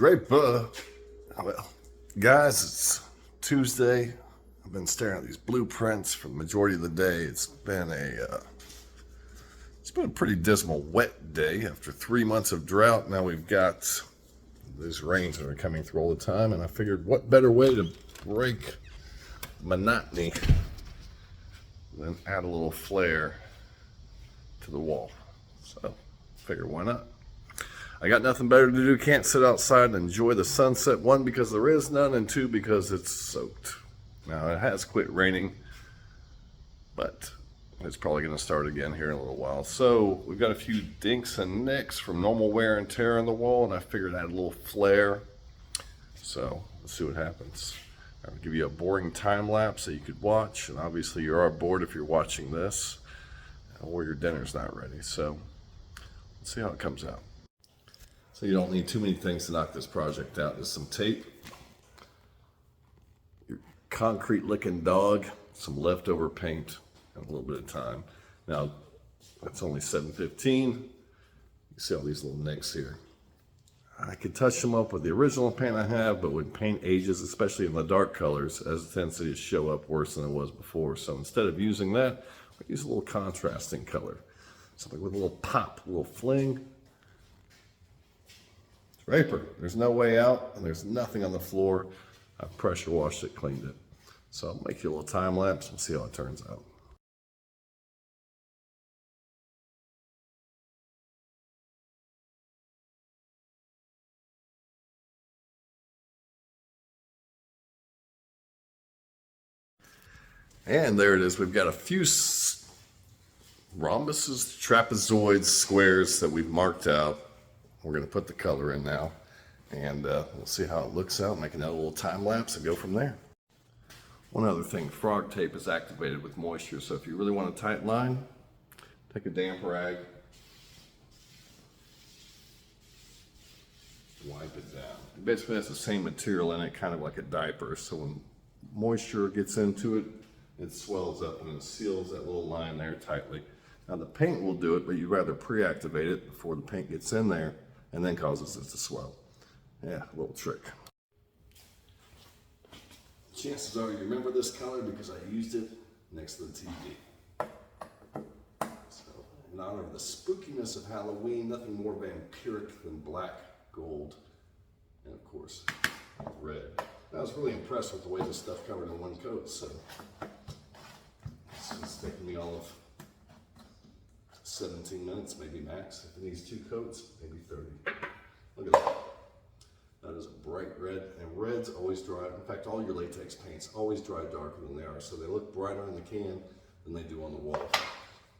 Draper. Well, guys, it's Tuesday. I've been staring at these blueprints for the majority of the day. It's been a pretty dismal wet day after 3 months of drought. Now we've got these rains that are coming through all the time, and I figured what better way to break monotony than add a little flair to the wall. So, figure why not? I got nothing better to do. Can't sit outside and enjoy the sunset. One, because there is none, and two, because it's soaked. Now, it has quit raining, but it's probably going to start again here in a little while. So, we've got a few dinks and nicks from normal wear and tear on the wall, and I figured I'd add a little flair. So, let's see what happens. I'll give you a boring time lapse that you could watch, and obviously you are bored if you're watching this, or your dinner's not ready. So, let's see how it comes out. So you don't need too many things to knock this project out. There's some tape, your concrete licking dog, some leftover paint, and a little bit of time. Now, it's only 7:15. You see all these little nicks here. I could touch them up with the original paint I have, but when paint ages, especially in the dark colors, it has a tendency to show up worse than it was before. So instead of using that, I use a little contrasting color. Something with a little pop, a little fling. Draper, there's no way out, and there's nothing on the floor. I've pressure washed it, cleaned it. So I'll make you a little time lapse and see how it turns out. And there it is. We've got a few rhombuses, trapezoids, squares that we've marked out. We're going to put the color in now, and we'll see how it looks out, make another little time lapse and go from there. One other thing, frog tape is activated with moisture, so if you really want a tight line, take a damp rag, wipe it down. It basically has the same material in it, kind of like a diaper, so when moisture gets into it, it swells up and it seals that little line there tightly. Now the paint will do it, but you'd rather pre-activate it before the paint gets in there and then causes it to swell. Yeah, a little trick. Chances are you remember this color because I used it next to the TV. So, in honor of the spookiness of Halloween, nothing more vampiric than black, gold, and of course, red. I was really impressed with the way this stuff covered in one coat, so it's taking me all of 17 minutes, maybe max. If it needs 2 coats, maybe 30. Look at that. That is a bright red, and reds always dry. In fact, all your latex paints always dry darker than they are, so they look brighter in the can than they do on the wall.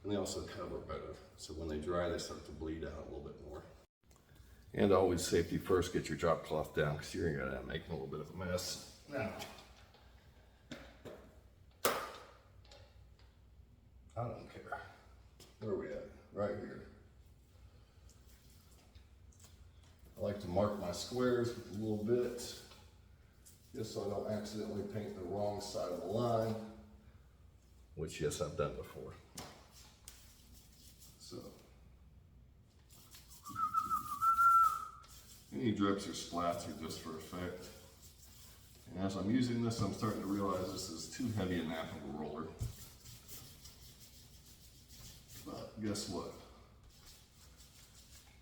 And they also cover better, so when they dry, they start to bleed out a little bit more. And always safety first, get your drop cloth down, because you're gonna make a little bit of a mess. Now, I don't care. Where are we at? Right here. I like to mark my squares with a little bit, just so I don't accidentally paint the wrong side of the line, which, yes, I've done before. So, any drips or splats are just for effect. And as I'm using this, I'm starting to realize this is too heavy a nap of a roller. But guess what?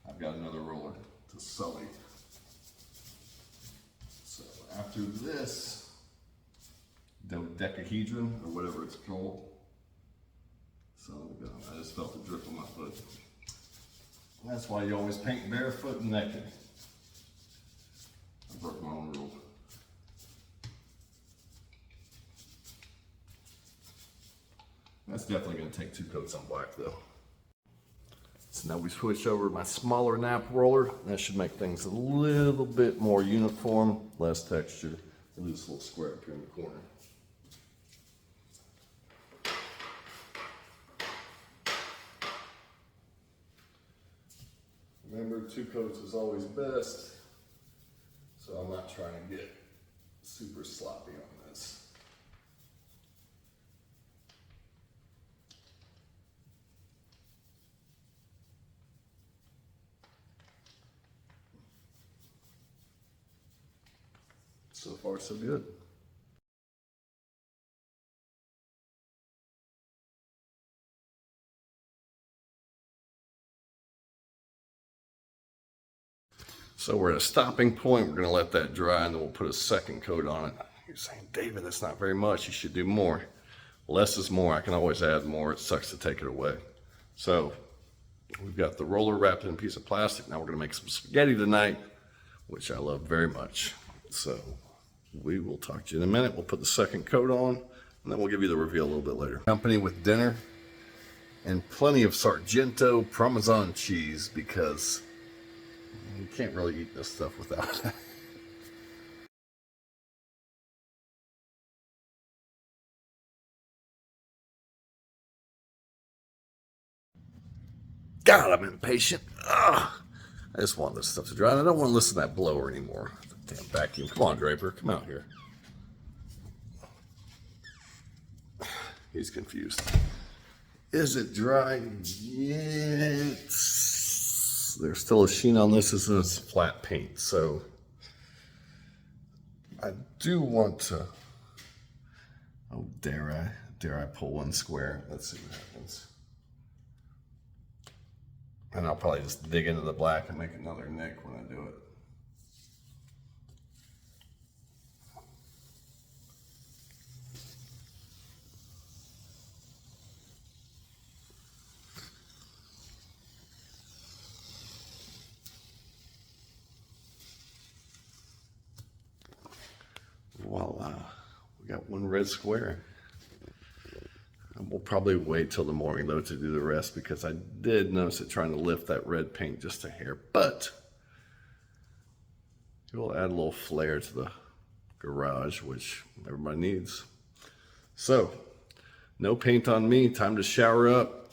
I've got another roller to sully. So after this dodecahedron, or whatever it's called, I just felt a drip on my foot. And that's why you always paint barefoot and naked. I broke my own rule. That's definitely going to take 2 coats on black though. So now we switch over to my smaller nap roller. That should make things a little bit more uniform, less texture. Leave this little square up here in the corner. Remember, 2 coats is always best, so I'm not trying to get super sloppy on this. So far, so good. So we're at a stopping point. We're going to let that dry, and then we'll put a second coat on it. You're saying, David, that's not very much. You should do more. Less is more. I can always add more. It sucks to take it away. So we've got the roller wrapped in a piece of plastic. Now we're going to make some spaghetti tonight, which I love very much. So we will talk to you in a minute. We'll put the second coat on, and then we'll give you the reveal a little bit later. Company with dinner and plenty of Sargento Parmesan cheese, because you can't really eat this stuff without it. God, I'm impatient. Ugh. I just want this stuff to dry. And I don't want to listen to that blower anymore. The damn vacuum. Come on, Draper. Come out here. He's confused. Is it dry yet? There's still a sheen on this. This is flat paint. So I do want to. Oh, dare I pull one square? Let's see what happens. And I'll probably just dig into the black and make another nick when I do it. Voila, we got one red square. We'll probably wait till the morning though to do the rest, because I did notice it trying to lift that red paint just a hair, but it will add a little flair to the garage, which everybody needs. So no paint on me, time to shower up.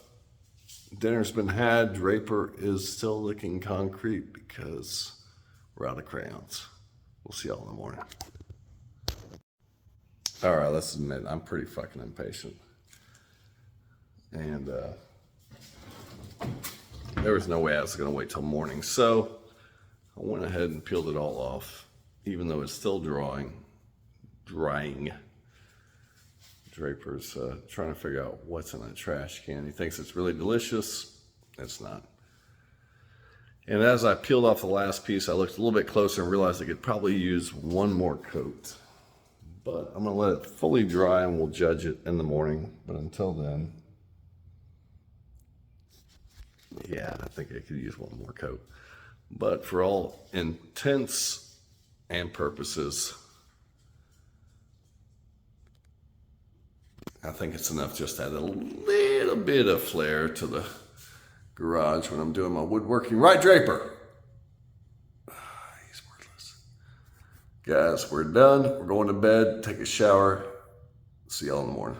Dinner's been had. Draper is still licking concrete because we're out of crayons. We'll see y'all in the morning. All right, let's admit, I'm pretty fucking impatient. And there was no way I was going to wait till morning. So I went ahead and peeled it all off, even though it's still drying. Draper's trying to figure out what's in that trash can. He thinks it's really delicious. It's not. And as I peeled off the last piece, I looked a little bit closer and realized I could probably use one more coat. But I'm going to let it fully dry and we'll judge it in the morning. But until then, yeah, I think I could use one more coat. But for all intents and purposes, I think it's enough just to add a little bit of flair to the garage when I'm doing my woodworking. Right, Draper? He's worthless. Guys, we're done. We're going to bed, take a shower. See y'all in the morning.